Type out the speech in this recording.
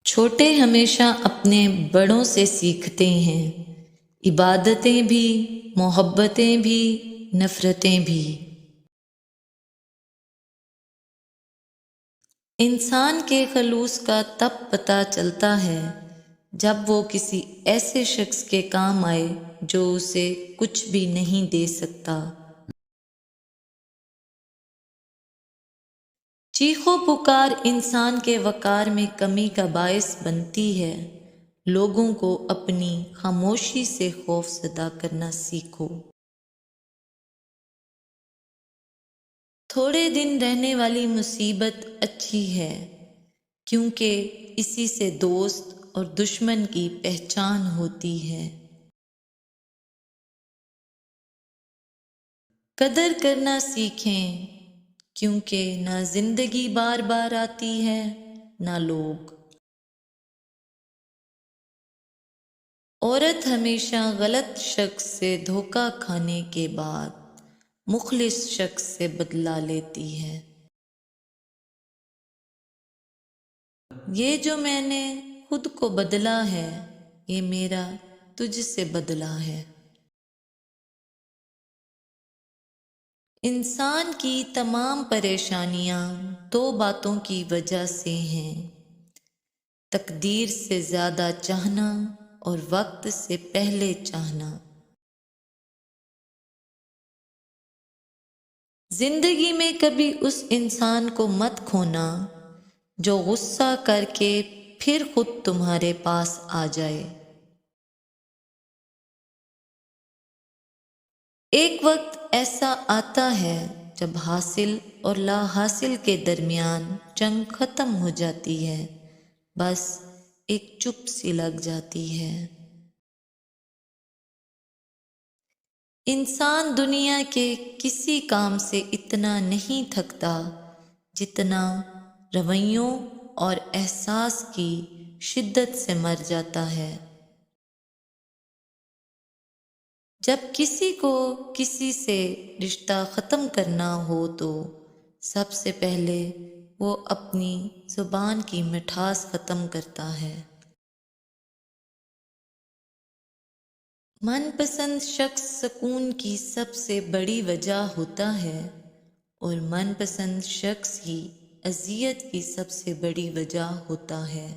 چھوٹے ہمیشہ اپنے بڑوں سے سیکھتے ہیں، عبادتیں بھی، محبتیں بھی، نفرتیں بھی۔ انسان کے خلوص کا تب پتہ چلتا ہے جب وہ کسی ایسے شخص کے کام آئے جو اسے کچھ بھی نہیں دے سکتا۔ چیخ و پکار انسان کے وقار میں کمی کا باعث بنتی ہے۔ لوگوں کو اپنی خاموشی سے خوف زدہ کرنا سیکھو۔ تھوڑے دن رہنے والی مصیبت اچھی ہے، کیونکہ اسی سے دوست اور دشمن کی پہچان ہوتی ہے۔ قدر کرنا سیکھیں، کیونکہ نہ زندگی بار بار آتی ہے نہ لوگ۔ عورت ہمیشہ غلط شخص سے دھوکہ کھانے کے بعد مخلص شخص سے بدلہ لیتی ہے۔ یہ جو میں نے خود کو بدلا ہے، یہ میرا تجھ سے بدلہ ہے۔ انسان کی تمام پریشانیاں دو باتوں کی وجہ سے ہیں: تقدیر سے زیادہ چاہنا اور وقت سے پہلے چاہنا۔ زندگی میں کبھی اس انسان کو مت کھونا جو غصہ کر کے پھر خود تمہارے پاس آ جائے۔ ایک وقت ایسا آتا ہے جب حاصل اور لا حاصل کے درمیان جنگ ختم ہو جاتی ہے، بس ایک چپ سی لگ جاتی ہے۔ انسان دنیا کے کسی کام سے اتنا نہیں تھکتا جتنا رویوں اور احساس کی شدت سے مر جاتا ہے۔ جب کسی کو کسی سے رشتہ ختم کرنا ہو تو سب سے پہلے وہ اپنی زبان کی مٹھاس ختم کرتا ہے۔ من پسند شخص سکون کی سب سے بڑی وجہ ہوتا ہے، اور من پسند شخص ہی اذیت کی سب سے بڑی وجہ ہوتا ہے۔